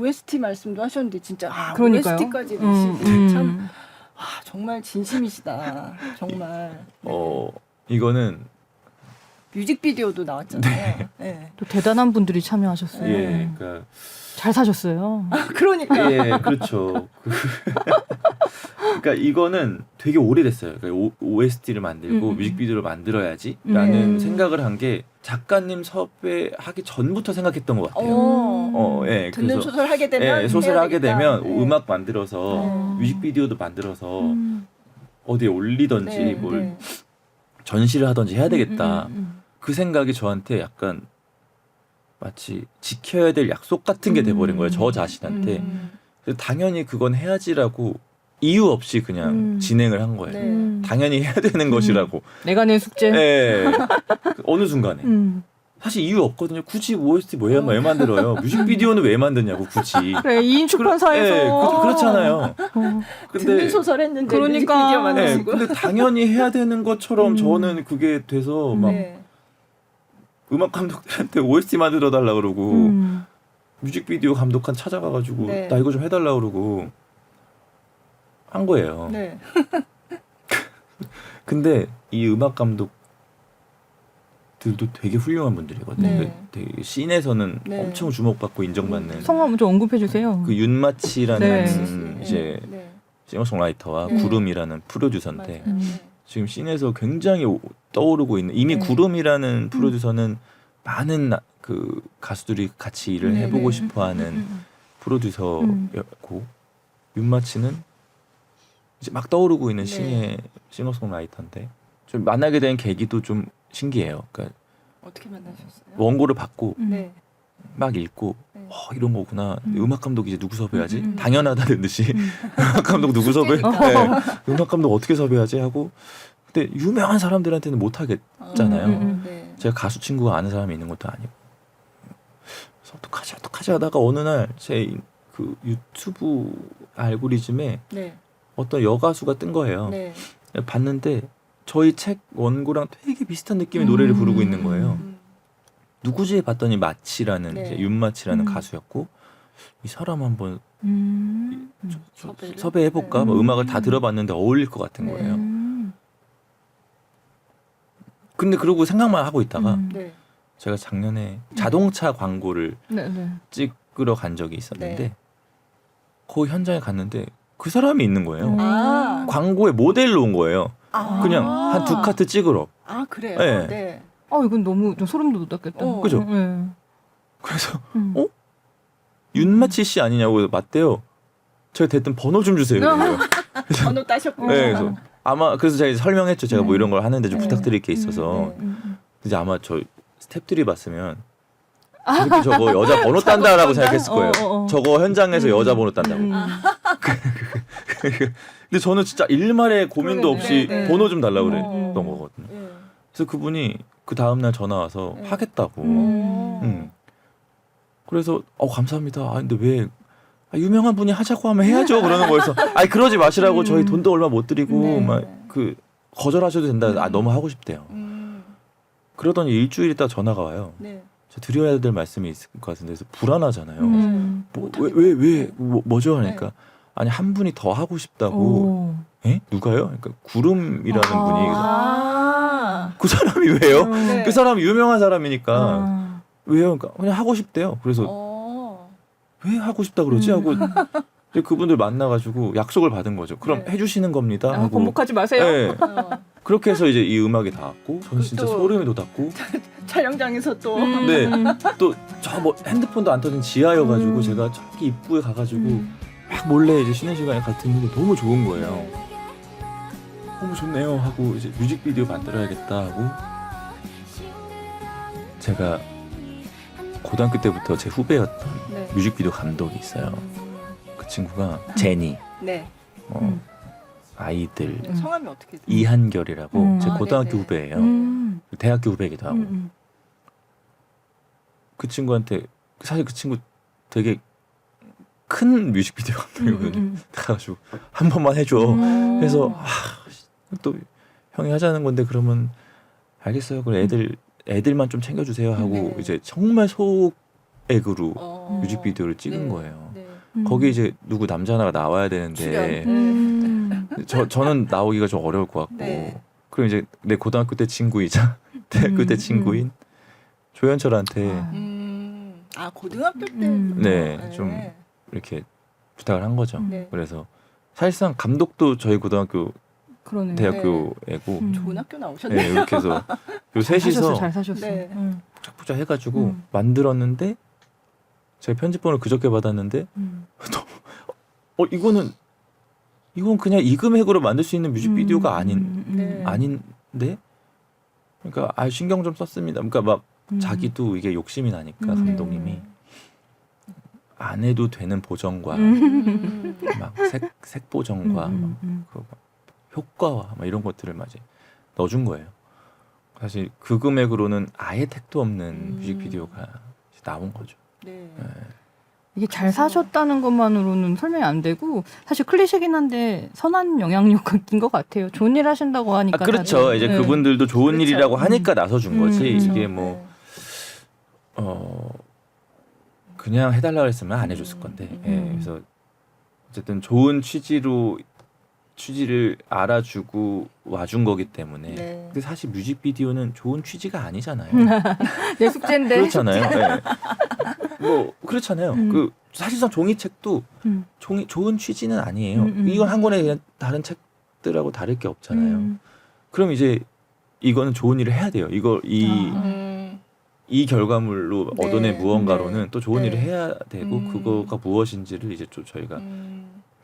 OST 말씀도 하셨는데 진짜 그러니까요. OST까지 내시고 참 정말 진심이시다. 정말. 이거는 뮤직비디오도 나왔잖아요. 네. 또 대단한 분들이 참여하셨어요. 예, 그러니까 잘 사셨어요. 그러니까. 예, 그렇죠. 그러니까 이거는 되게 오래됐어요. 그러니까 OST를 만들고 뮤직비디오를 만들어야지라는 생각을 한 게 작가님 섭외하기 전부터 생각했던 것 같아요. 예, 듣는 그래서 소설 하게 되면 예, 소설 하게 되면 네. 음악 만들어서 뮤직비디오도 만들어서 어디에 올리던지 뭘 전시를 하던지 해야 되겠다. 그 생각이 저한테 약간 마치 지켜야 될 약속 같은 게 돼버린 거예요. 저 자신한테. 그래서 당연히 그건 해야지라고 이유 없이 그냥 진행을 한 거예요. 네. 당연히 해야 되는 것이라고. 내가 낸 숙제. 예. 어느 순간에. 사실 이유 없거든요. 굳이 OST 왜 만들어요? 뮤직비디오는 왜 만드냐고 굳이. 그래 2인 출판사에서. 예, 그렇잖아요. 듣는 소설 했는데 그러니까. 뮤직비디오 예, 만드시고. 근데 당연히 해야 되는 것처럼 저는 그게 돼서 막 네. 음악 감독들한테 OST 만들어 달라 그러고 뮤직비디오 감독한 찾아가가지고 네. 나 이거 좀 해달라 그러고 한 거예요. 네. 근데 이 음악 감독들도 되게 훌륭한 분들이거든요. 네. 되게 씬에서는 네. 엄청 주목받고 인정받는 성함 좀 언급해 주세요. 그 윤마치라는 네. 이제 네. 싱어송라이터와 네. 구름이라는 프로듀서인데 맞아요. 지금 씬에서 굉장히 떠오르고 있는 이미 네. 구름이라는 프로듀서는 많은 그 가수들이 같이 일을 네, 해보고 네. 싶어하는 프로듀서였고 윤마치는 이제 막 떠오르고 있는 네. 신의 싱어송라이터인데 좀 만나게 된 계기도 좀 신기해요. 그러니까 어떻게 만나셨어요? 원고를 받고 네. 막 읽고 네. 이런 거구나. 음악 감독 이제 누구 섭외하지? 음. 당연하다는 듯이 음악 감독 누구 섭외? 숙제니까. 네. 음악 감독 어떻게 섭외하지? 하고 근데 유명한 사람들한테는 못 하겠잖아요. 네. 제가 가수 친구가 아는 사람이 있는 것도 아니고. 그래서 어떡하지 하다가 어느 날 제 그 유튜브 알고리즘에 네. 어떤 여가수가 뜬 거예요. 네. 봤는데 저희 책 원고랑 되게 비슷한 느낌의 노래를 부르고 있는 거예요. 누구지 봤더니 마치라는 네. 이제 윤마치라는 가수였고 이 사람 한번 섭외를? 섭외해볼까? 뭐 음악을 다 들어봤는데 어울릴 것 같은 네. 거예요. 근데 그러고 생각만 하고 있다가 네. 제가 작년에 자동차 광고를 네, 네. 찍으러 간 적이 있었는데 네. 거기 현장에 갔는데 그 사람이 있는 거예요. 아. 광고에 모델로 온 거예요. 아. 그냥 한 두 카트 찍으러. 아, 그래요? 네. 네. 이건 너무 좀 소름 돋았겠다. 그죠? 네. 그래서 윤마치 씨 아니냐고 맞대요. 제가 대뜸 번호 좀 주세요. 이러고요. 번호 따셨고. 네, 그래서 아마 그래서 제가 설명했죠. 제가 뭐 이런 걸 하는데 좀 네. 부탁드릴 게 있어서 네. 이제 아마 저 스태프들이 봤으면 이렇게 저거 여자 번호 딴다라고 생각했을 거예요. 저거 현장에서 여자 번호 딴다고. 근데 저는 진짜 일말의 고민도 그러겠네. 없이 네. 번호 좀 달라고 그랬던 거거든요. 네. 그래서 그분이 그 다음 날 전화 와서 네. 하겠다고. 음. 그래서 감사합니다. 근데 왜 유명한 분이 하자고 하면 해야죠. 그러는 거여서 그러지 마시라고 저희 돈도 얼마 못 드리고 네. 막 그 거절하셔도 된다. 너무 하고 싶대요. 그러더니 일주일 있다 전화가 와요. 네. 저 드려야 될 말씀이 있을 것 같은데 그래서 불안하잖아요. 뭐 뭐죠? 하니까 아니 한 분이 더 하고 싶다고. 에? 누가요? 그러니까 구름이라는 분이 아. 그 사람이 왜요? 네. 그 사람이 유명한 사람이니까 왜요? 그러니까 그냥 하고 싶대요. 그래서 왜 하고 싶다 그러지? 하고 이제 그분들 만나가지고 약속을 받은 거죠. 그럼 네. 해주시는 겁니다. 하고 번복하지 마세요. 네. 그렇게 해서 이제 이 음악이 닿았고 저는 진짜 또- 소름이 돋았고 촬영장에서 또. 네. 또 저 뭐 핸드폰도 안 터진 지하여가지고 제가 저기 입구에 가가지고 막 몰래 이제 쉬는 시간에 갔는데 너무 좋은 거예요. 너무 좋네요 하고 이제 뮤직비디오 만들어야겠다 하고 제가 고등학교 때부터 제 후배였던 네. 뮤직비디오 감독이 있어요. 그 친구가 제니, 네. 아이들 성함이 어떻게 돼요? 이한결이라고 제 아, 고등학교 네네. 후배예요. 대학교 후배이기도 하고 그 친구한테 사실 그 친구 되게 큰 뮤직비디오 감독이거든요. 가가지고 한 번만 해줘. 그래서 또 형이 하자는 건데 그러면 알겠어요. 그럼 애들만 좀 챙겨주세요 하고 네. 이제 정말 소액으로 어. 뮤직비디오를 찍은 네. 거예요. 거기 이제 누구 남자 하나가 나와야 되는데 저는 나오기가 좀 어려울 것 같고 네. 그럼 이제 내 고등학교 때 친구이자 대학교 때 친구인 조현철한테 고등학교 때. 네, 좀 이렇게 부탁을 한 거죠. 네. 그래서 사실상 감독도 저희 고등학교 그러네요. 대학교애고 좋은 학교 나오셨네. 네, 이렇게 해서 요 잘 셋이서 잘 사셨어. 네. 푹짝푹짝 해가지고 만들었는데 제가 편집본을 그저께 받았는데 이건 그냥 이 금액으로 만들 수 있는 뮤직비디오가 네. 아닌데 그러니까 신경 좀 썼습니다. 그러니까 막 자기도 이게 욕심이 나니까 감독님이 안 해도 되는 보정과 막 색 보정과 그 효과와 막 이런 것들을 막 이제 넣어준 거예요. 사실 그 금액으로는 아예 택도 없는 뮤직비디오가 이제 나온 거죠. 네. 네. 이게 잘 사셨다는 것만으로는 설명이 안 되고 사실 클리셰긴 한데 선한 영향력인 것 같아요. 좋은 일 하신다고 하니까. 그렇죠. 다들. 이제 네. 그분들도 좋은 그렇죠. 일이라고 하니까 나서준 거지. 그렇죠. 이게 뭐 그냥 해달라고 했으면 안 해줬을 건데. 예, 그래서 어쨌든 좋은 취지를 알아주고 와준 거기 때문에. 네. 근데 사실 뮤직비디오는 좋은 취지가 아니잖아요. 내 숙제인데. 그렇잖아요. 예. 뭐 그렇잖아요. 그 사실상 종이책도 좋은 취지는 아니에요. 이건 한 권에 그냥 다른 책들하고 다를 게 없잖아요. 그럼 이제 이거는 좋은 일을 해야 돼요. 이 결과물로 네. 얻어낸 무언가로는 네. 또 좋은 네. 일을 해야 되고 그거가 무엇인지를 이제 좀 저희가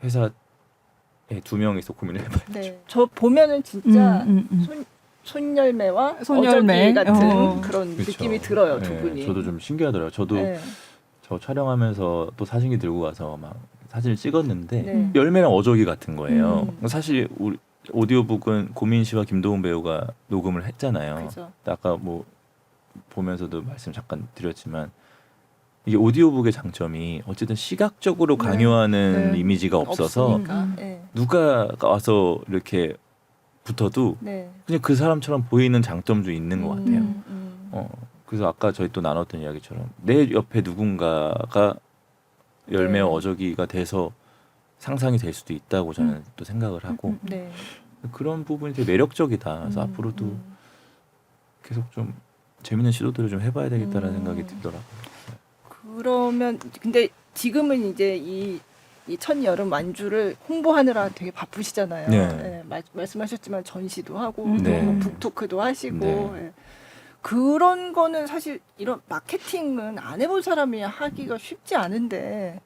회사에 두 명이서 고민을 해봐야죠. 네. 저 보면은 진짜 손열매와 손열매. 어저기 같은 그런 그렇죠. 느낌이 들어요, 두 네, 분이. 저도 좀 신기하더라고요. 저도 네. 저 촬영하면서 또 사진기 들고 와서 막 사진을 찍었는데 네. 열매랑 어저기 같은 거예요. 사실 우리 오디오북은 고민 씨와 김도훈 배우가 녹음을 했잖아요. 그죠. 아까 뭐 보면서도 말씀 잠깐 드렸지만 이게 오디오북의 장점이 어쨌든 시각적으로 네. 강요하는 네. 이미지가 없어서 없으니까. 네. 누가 와서 이렇게 붙어도 네. 그냥 그 사람처럼 보이는 장점도 있는 것 같아요. 음. 그래서 아까 저희 또 나눴던 이야기처럼 내 옆에 누군가가 열매와 네. 어저기가 돼서 상상이 될 수도 있다고 저는 또 생각을 하고 네. 그런 부분이 되게 매력적이다. 그래서 앞으로도 계속 좀 재밌는 시도들을 좀 해봐야 되겠다라는 생각이 들더라고요. 그러면 근데 지금은 이제 이 천여름 완주를 홍보하느라 되게 바쁘시잖아요. 네. 네, 말씀하셨지만 전시도 하고 네. 또 북토크도 하시고 네. 예. 그런 거는 사실 이런 마케팅은 안 해본 사람이 하기가 쉽지 않은데,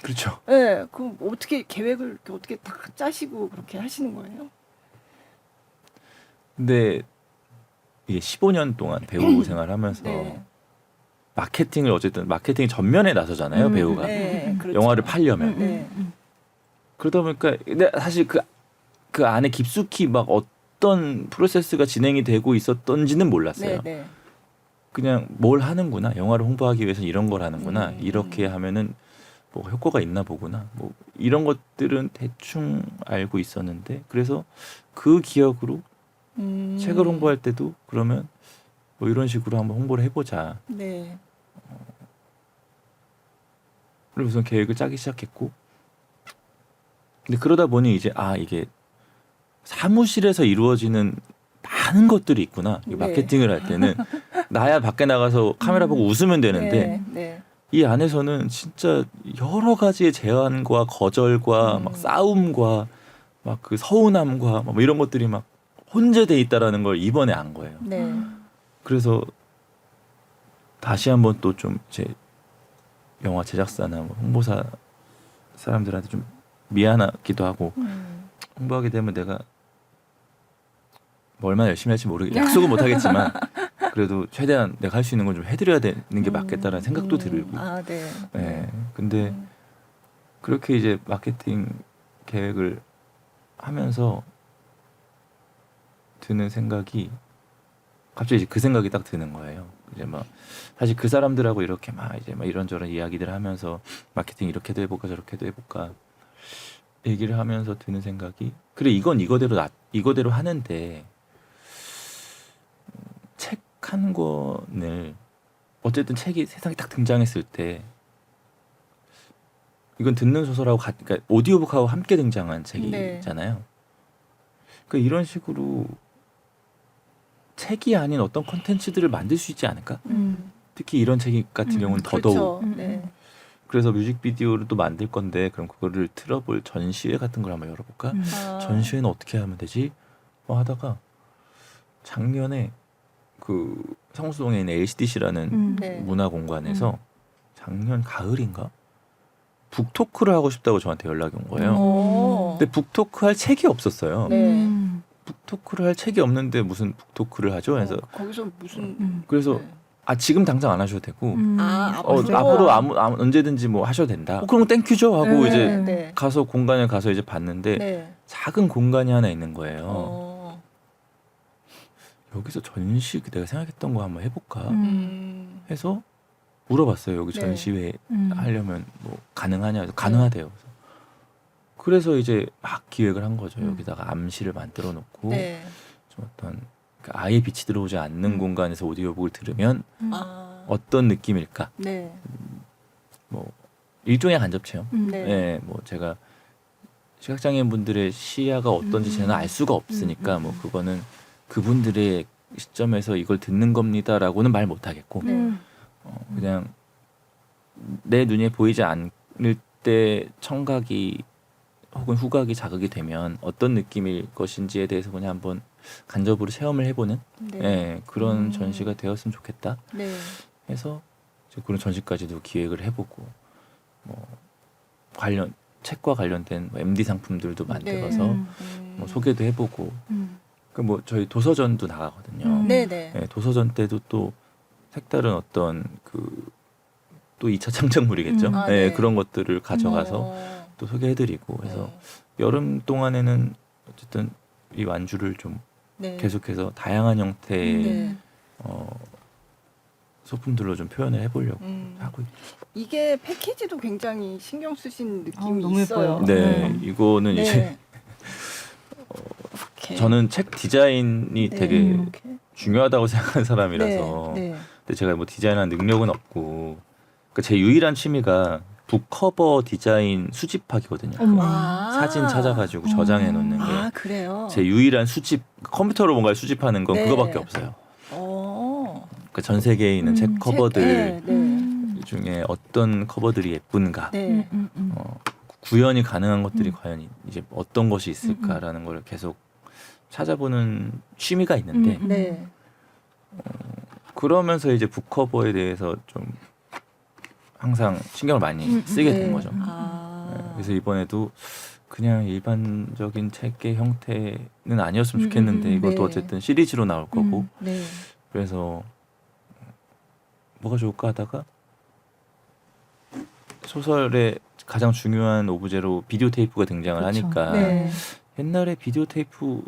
그렇죠. 예, 그 어떻게 계획을 이렇게 어떻게 다 짜시고 그렇게 하시는 거예요? 근데 이게 15년 동안 배우 생활하면서 네. 마케팅을 어쨌든 마케팅 전면에 나서잖아요 배우가 네, 그렇죠. 영화를 팔려면 네. 그러다 보니까 근데 사실 그 안에 깊숙이 막 어떤 프로세스가 진행이 되고 있었던지는 몰랐어요. 네, 네. 그냥 뭘 하는구나 영화를 홍보하기 위해서 이런 걸 하는구나 이렇게 하면은 뭐 효과가 있나 보구나 뭐 이런 것들은 대충 알고 있었는데 그래서 그 기억으로 책을 홍보할 때도 그러면 뭐 이런 식으로 한번 홍보를 해보자. 네. 그리고 우선 계획을 짜기 시작했고 근데 그러다 보니 이제 이게 사무실에서 이루어지는 많은 것들이 있구나. 네. 마케팅을 할 때는 나야 밖에 나가서 카메라 보고 웃으면 되는데 네, 네. 이 안에서는 진짜 여러 가지의 제한과 거절과 막 싸움과 막 그 서운함과 막 이런 것들이 막 혼재돼 있다라는 걸 이번에 안 거예요. 네. 그래서 다시 한번 또 좀 제 영화 제작사나 뭐 홍보사 사람들한테 좀 미안하기도 하고 홍보하게 되면 내가 뭐 얼마나 열심히 할지 모르겠 약속은 못 하겠지만 그래도 최대한 내가 할 수 있는 건 좀 해드려야 되는 게 맞겠다라는 생각도 들고. 네. 네. 근데 그렇게 이제 마케팅 계획을 하면서 드는 생각이 갑자기 이제 그 생각이 딱 드는 거예요. 이제 막 사실 그 사람들하고 이렇게 막 이제 막 이런저런 이야기들 하면서 마케팅 이렇게도 해볼까 저렇게도 해볼까 얘기를 하면서 드는 생각이 그래 이건 이거대로 하는데 책 한 권을 어쨌든 책이 세상에 딱 등장했을 때 이건 듣는 소설하고 그러니까 오디오북하고 함께 등장한 책이잖아요. 그러니까 이런 식으로 책이 아닌 어떤 콘텐츠들을 만들 수 있지 않을까? 특히 이런 책 같은 경우는 더더욱. 그렇죠. 네. 그래서 뮤직비디오를 또 만들 건데 그럼 그거를 틀어볼 전시회 같은 걸 한번 열어볼까? 아. 전시회는 어떻게 하면 되지? 뭐 하다가 작년에 그 성수동에 있는 LCDC라는 네. 문화공간에서 작년 가을인가? 북토크를 하고 싶다고 저한테 연락이 온 거예요. 오. 근데 북토크 할 책이 없었어요. 네. 북토크를 할 책이 없는데 무슨 북토크를 하죠? 그래서 거기서 무슨 그래서 네. 지금 당장 안 하셔도 되고 앞으로? 앞으로 언제든지 뭐 하셔도 된다. 그럼 땡큐죠 하고 네. 이제 네. 가서 공간에 가서 이제 봤는데 네. 작은 공간이 하나 있는 거예요. 여기서 전시 내가 생각했던 거 한번 해볼까 해서 물어봤어요. 여기 네. 전시회 하려면 뭐 가능하냐? 그래서 가능하대요. 그래서 이제 막 기획을 한 거죠. 여기다가 암시를 만들어 놓고 네. 좀 어떤 그러니까 아예 빛이 들어오지 않는 공간에서 오디오북을 들으면 아. 어떤 느낌일까? 네. 뭐 일종의 간접 체험. 네. 네, 뭐 제가 시각장애인 분들의 시야가 어떤지 저는 알 수가 없으니까 뭐 그거는 그분들의 시점에서 이걸 듣는 겁니다라고는 말 못하겠고 네. 그냥 내 눈에 보이지 않을 때 청각이 혹은 후각이 자극이 되면 어떤 느낌일 것인지에 대해서 그냥 한번 간접으로 체험을 해보는 네. 예, 그런 전시가 되었으면 좋겠다 네. 해서 이제 그런 전시까지도 기획을 해보고 뭐 관련 책과 관련된 뭐 MD 상품들도 만들어서 뭐 소개도 해보고 그 뭐 저희 도서전도 나가거든요. 네네. 예, 도서전 때도 또 색다른 어떤 그 또 2차 창작물이겠죠. 아, 예, 네. 그런 것들을 가져가서 또 소개해드리고 해서 여름 동안에는 어쨌든 이 완주를 좀 네. 계속해서 다양한 형태의 네. 소품들로 좀 표현을 해보려고 하고 있죠. 이게 패키지도 굉장히 신경 쓰신 느낌이 너무 있어요. 예뻐요. 네, 이거는 네. 이제 이렇게. 저는 책 디자인이 네. 되게 이렇게. 중요하다고 생각하는 사람이라서 네. 근데 제가 뭐 디자인하는 능력은 없고 그러니까 제 유일한 취미가 북커버 디자인 수집하기거든요. 어머. 사진 찾아가지고 저장해 놓는 게 제 아, 그래요? 유일한 수집 컴퓨터로 뭔가를 수집하는 건 네. 그거밖에 없어요. 어. 그러니까 전 세계에 있는 책 커버들 네. 네. 중에 어떤 커버들이 예쁜가, 네. 구현이 가능한 것들이 과연 이제 어떤 것이 있을까라는 걸 계속 찾아보는 취미가 있는데 네. 그러면서 이제 북커버에 대해서 좀 항상 신경을 많이 쓰게 된 네. 거죠. 아. 네, 그래서 이번에도 그냥 일반적인 책의 형태는 아니었으면 좋겠는데 이것도 네. 어쨌든 시리즈로 나올 거고 네. 그래서 뭐가 좋을까 하다가 소설의 가장 중요한 오브제로 비디오 테이프가 등장을 그렇죠. 하니까 네. 옛날에 비디오 테이프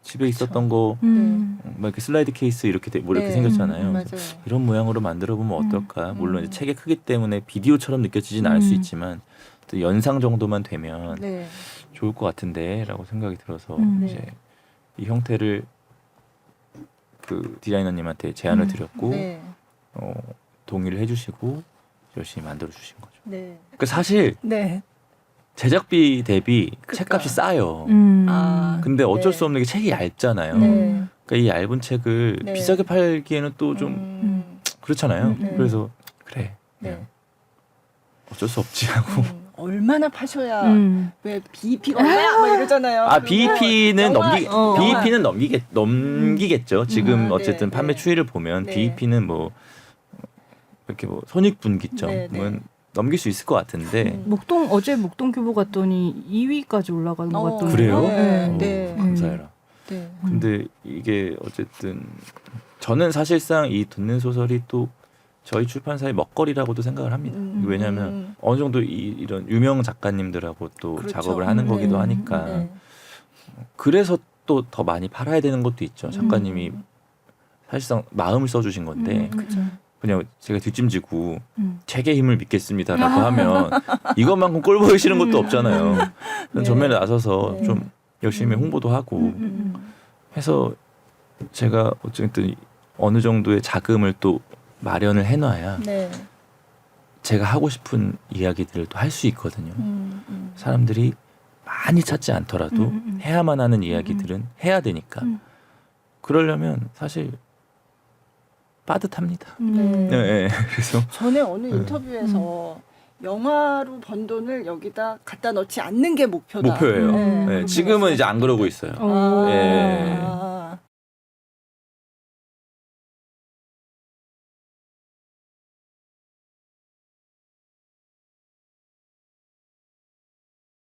집에 있었던 거 막 이렇게 슬라이드 케이스 이렇게 뭐 이렇게 네. 생겼잖아요. 맞아요. 그래서 이런 모양으로 만들어 보면 어떨까? 물론 이제 책의 크기 때문에 비디오처럼 느껴지진 않을 수 있지만 또 연상 정도만 되면 네. 좋을 것 같은데라고 생각이 들어서 네. 이제 이 형태를 그 디자이너님한테 제안을 드렸고 네. 동의를 해주시고 열심히 만들어 주신 거죠. 네. 그 사실 네. 제작비 대비 그러니까. 책값이 싸요. 아. 근데 어쩔 네. 수 없는 게 책이 얇잖아요. 네. 그러니까 이 얇은 책을 네. 비싸게 팔기에는 또 좀 그렇잖아요. 네. 그래서 그래 그냥 네. 어쩔 수 없지 하고. 얼마나 파셔야 음. 왜 BEP가 얼마야 막 이러잖아요. 아 그러면 BEP는 영화- BEP는 넘기겠죠. 지금 네, 어쨌든 네. 판매 추이를 보면 네. BEP는 뭐 이렇게 뭐 손익분기점은 네, 네. 넘길 수 있을 것 같은데 어제 목동 규모 갔더니 2위까지 올라가는 것 같던데. 그래요? 네. 어, 네. 감사해라. 네. 근데 이게 어쨌든 저는 사실상 이 듣는 소설이 또 저희 출판사의 먹거리라고도 생각을 합니다. 왜냐하면 어느 정도 이런 유명 작가님들하고 또 그렇죠. 작업을 하는 거기도 네. 하니까 네. 그래서 또 더 많이 팔아야 되는 것도 있죠. 작가님이 사실상 마음을 써주신 건데 그렇죠. 그냥 제가 뒷짐지고 책의 힘을 믿겠습니다라고 하면 이것만큼 꼴 보기 싫은 것도 없잖아요. 네. 전면에 나서서 네. 좀 열심히 홍보도 하고 해서 제가 어쨌든 어느 정도의 자금을 또 마련을 해놔야 네. 제가 하고 싶은 이야기들도 할 수 있거든요. 사람들이 많이 찾지 않더라도 해야만 하는 이야기들은 해야 되니까. 그러려면 사실 빠듯합니다. 음. 네, 그래서 전에 어느 인터뷰에서 영화로 번 돈을 여기다 갖다 넣지 않는 게 목표다. 목표예요. 네, 네, 그렇게 지금은 말씀- 이제 안 그러고 있어요. 오. 예. 아.